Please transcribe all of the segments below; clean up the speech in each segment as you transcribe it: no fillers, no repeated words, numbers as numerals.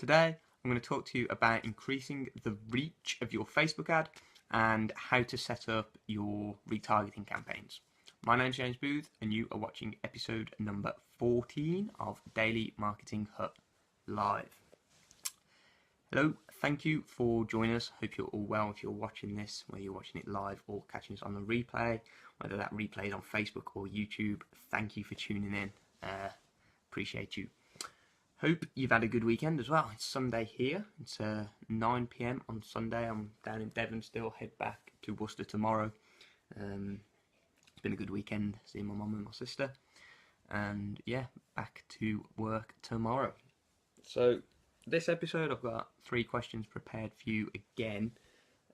Today I'm going to talk to you about increasing the reach of your Facebook ad and how to set up your retargeting campaigns. My name is James Booth and you are watching episode number 14 of Daily Marketing Hut Live. Hello, thank you for joining us. Hope you're all well if you're watching this, whether you're watching it live or catching us on the replay, whether that replay is on Facebook or YouTube. Thank you for tuning in. Appreciate you. Hope you've had a good weekend as well. It's Sunday here. It's 9 PM on Sunday. I'm down in Devon still. Head back to Worcester tomorrow. It's been a good weekend seeing my mum and my sister. And yeah, back to work tomorrow. So this episode I've got 3 questions prepared for you again.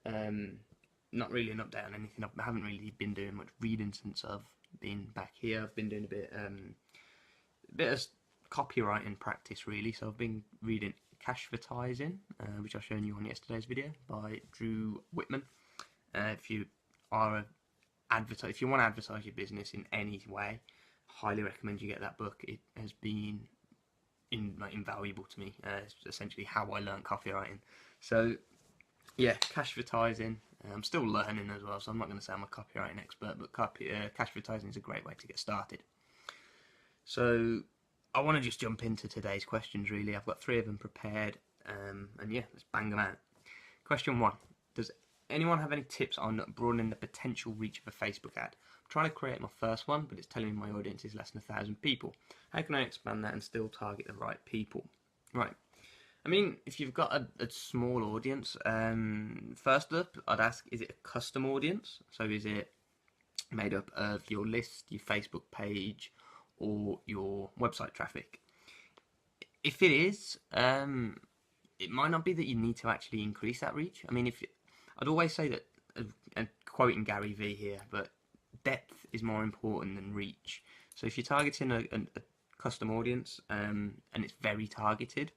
Not really an update on anything. I haven't really been doing much reading since I've been back here. I've been doing a bit of copywriting practice really. So I've been reading Cashvertising, which I've shown you on yesterday's video by Drew Whitman. If you want to advertise your business in any way, highly recommend you get that book. It has been invaluable to me. It's essentially how I learned copywriting. So yeah, Cashvertising. I'm still learning as well, so I'm not going to say I'm a copywriting expert, but Cashvertising is a great way to get started. So I want to just jump into today's questions really. I've got 3 of them prepared, and yeah, let's bang them out. Question 1. Does anyone have any tips on broadening the potential reach of a Facebook ad? I'm trying to create my first one, but it's telling me my audience is less than 1,000 people. How can I expand that and still target the right people? Right. I mean, if you've got a small audience, first up, I'd ask, is it a custom audience? So is it made up of your list, your Facebook page, or your website traffic? If it is, it might not be that you need to actually increase that reach. I mean, I'd always say that, and quoting Gary V here, but depth is more important than reach. So if you're targeting a custom audience and it's very targeted,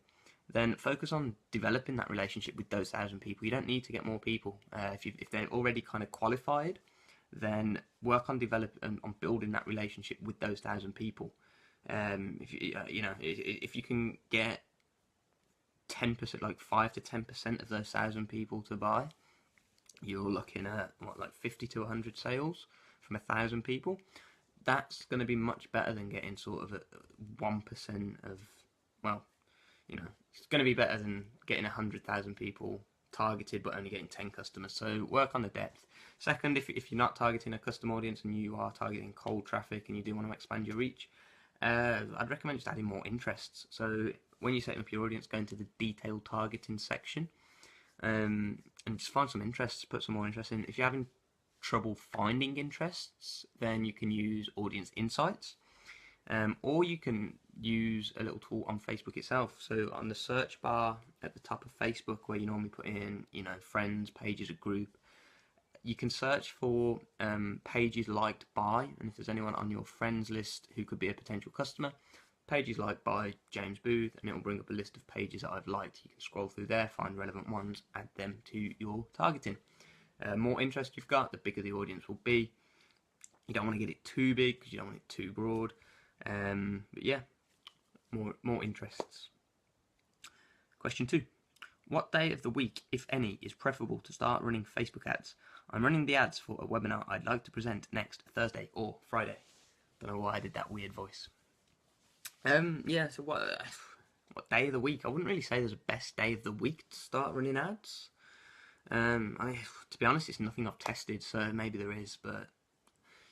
then focus on developing that relationship with those 1,000 people. You don't need to get more people. If they're already kind of qualified, then work on building that relationship with those 1,000 people. If you can get 10%, like 5 to 10% of those 1,000 people to buy, you're looking at like 50 to 100 sales from 1,000 people. That's going to be much better than getting sort of 1% of, it's going to be better than getting 100,000 people targeted but only getting 10 customers. So work on the depth. Second, if you're not targeting a custom audience and you are targeting cold traffic and you do want to expand your reach, I'd recommend just adding more interests. So when you're setting up your audience, go into the detailed targeting section and just find some interests, put some more interest in. If you're having trouble finding interests, then you can use audience insights, or you can use a little tool on Facebook itself. So on the search bar at the top of Facebook, where you normally put in, friends, pages, a group, you can search for pages liked by, and if there's anyone on your friends list who could be a potential customer, pages liked by James Booth, and it will bring up a list of pages that I've liked. You can scroll through there, find relevant ones, add them to your targeting. More interest you've got, the bigger the audience will be. You don't want to get it too big because you don't want it too broad. But yeah, more interests. Question 2. What day of the week, if any, is preferable to start running Facebook ads? I'm running the ads for a webinar I'd like to present next Thursday or Friday. Don't know why I did that weird voice. So what day of the week? I wouldn't really say there's a best day of the week to start running ads. To be honest, it's nothing I've tested, so maybe there is, but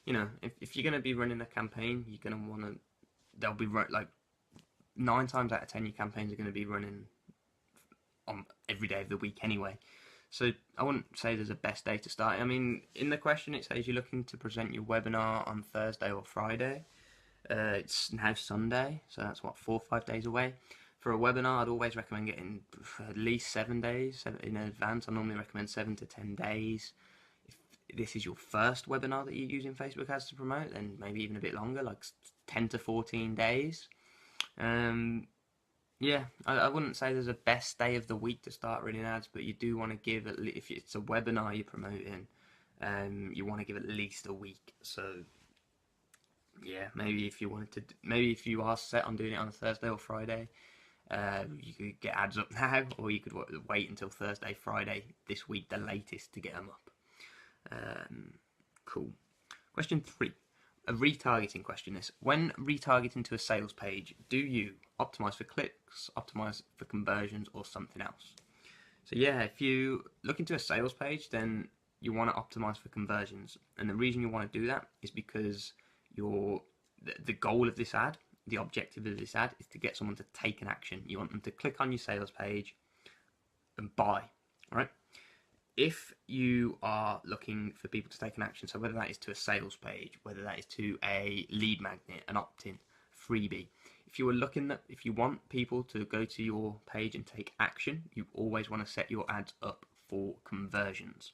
if you're going to be running a campaign, you're going to want to, they'll be like 9 times out of 10 your campaigns are going to be running on every day of the week anyway. So I wouldn't say there's a best day to start. I mean, in the question it says you're looking to present your webinar on Thursday or Friday. It's now Sunday, so that's 4 or 5 days away. For a webinar, I'd always recommend getting at least 7 days in advance. I normally recommend 7 to 10 days. If this is your first webinar that you're using Facebook ads to promote, then maybe even a bit longer, like 10 to 14 days. I wouldn't say there's a best day of the week to start running ads, but you do want to give, if it's a webinar you're promoting, you want to give at least a week. So yeah, maybe if you are set on doing it on a Thursday or Friday, You could get ads up now, or you could wait until Thursday, Friday this week, the latest, to get them up. Cool. Question 3. A retargeting question is, when retargeting to a sales page, do you optimize for clicks, optimize for conversions, or something else? So yeah, if you look into a sales page, then you want to optimize for conversions. And the reason you want to do that is because the goal of this ad, the objective of this ad, is to get someone to take an action. You want them to click on your sales page and buy, right? If you are looking for people to take an action, so whether that is to a sales page, whether that is to a lead magnet, an opt-in, freebie, if you want people to go to your page and take action, you always want to set your ads up for conversions.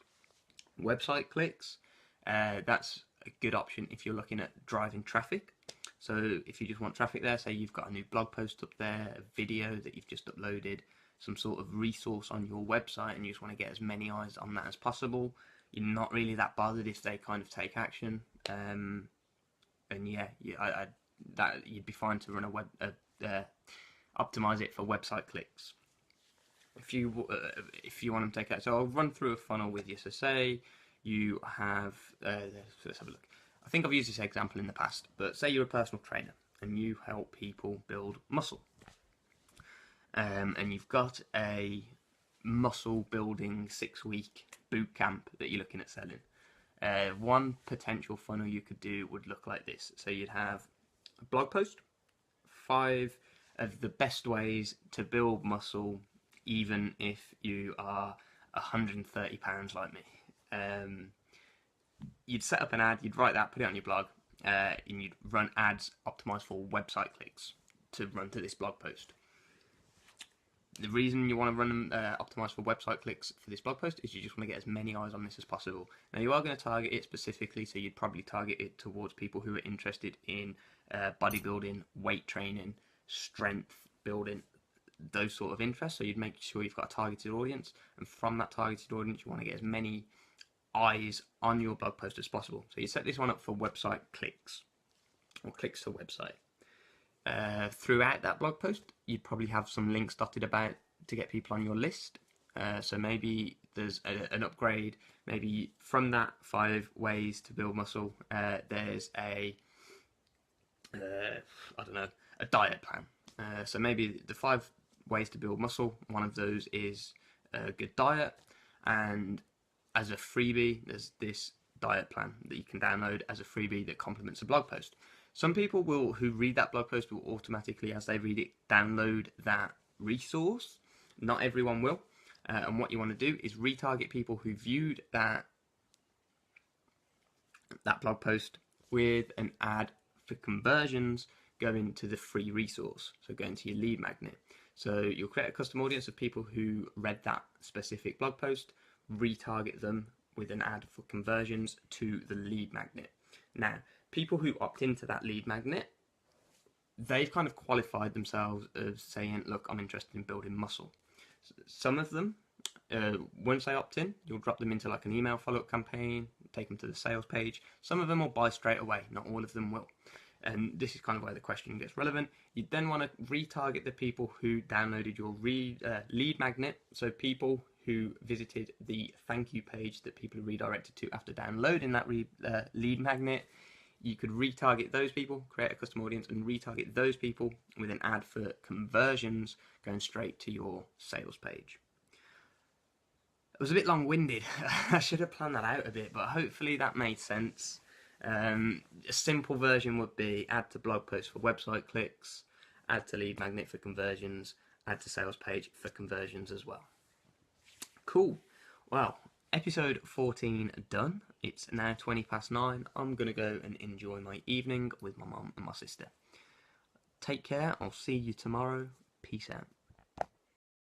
Website clicks, that's a good option if you're looking at driving traffic. So if you just want traffic there, say you've got a new blog post up there, a video that you've just uploaded, some sort of resource on your website, and you just want to get as many eyes on that as possible, you're not really that bothered if they kind of take action. And yeah, that you'd be fine to run optimize it for website clicks. If you want them to take action, so I'll run through a funnel with you. So say you have, let's have a look. I think I've used this example in the past, but say you're a personal trainer and you help people build muscle. And you've got a muscle building 6-week boot camp that you're looking at selling. One potential funnel you could do would look like this. So you'd have a blog post, 5 of the best ways to build muscle, even if you are 130 pounds like me. You'd set up an ad, you'd write that, put it on your blog, and you'd run ads optimized for website clicks to run to this blog post. The reason you want to run them optimized for website clicks for this blog post is you just want to get as many eyes on this as possible. Now you are going to target it specifically, so you'd probably target it towards people who are interested in bodybuilding, weight training, strength building, those sort of interests. So you'd make sure you've got a targeted audience, and from that targeted audience you want to get as many eyes on your blog post as possible. So you set this one up for website clicks, or clicks to website. Throughout that blog post, you'd probably have some links dotted about to get people on your list. So maybe there's an upgrade. Maybe from that 5 ways to build muscle, there's a diet plan. So maybe the 5 ways to build muscle, one of those is a good diet, and as a freebie, there's this diet plan that you can download as a freebie that complements a blog post. Some people who read that blog post will automatically, as they read it, download that resource. Not everyone will. And what you want to do is retarget people who viewed that blog post with an ad for conversions going to the free resource, so going to your lead magnet. So you'll create a custom audience of people who read that specific blog post, retarget them with an ad for conversions to the lead magnet. Now, people who opt into that lead magnet, they've kind of qualified themselves as saying, look, I'm interested in building muscle. Some of them, once they opt in, you'll drop them into like an email follow-up campaign, take them to the sales page. Some of them will buy straight away, not all of them will. And this is kind of where the question gets relevant. You then want to retarget the people who downloaded your lead magnet, so people who visited the thank you page that people are redirected to after downloading that lead magnet. You could retarget those people, create a custom audience, and retarget those people with an ad for conversions going straight to your sales page. It was a bit long-winded. I should have planned that out a bit, but hopefully that made sense. A simple version would be add to blog post for website clicks, add to lead magnet for conversions, add to sales page for conversions as well. Cool. Well, episode 14 done. It's now 9:20. I'm going to go and enjoy my evening with my mum and my sister. Take care. I'll see you tomorrow. Peace out.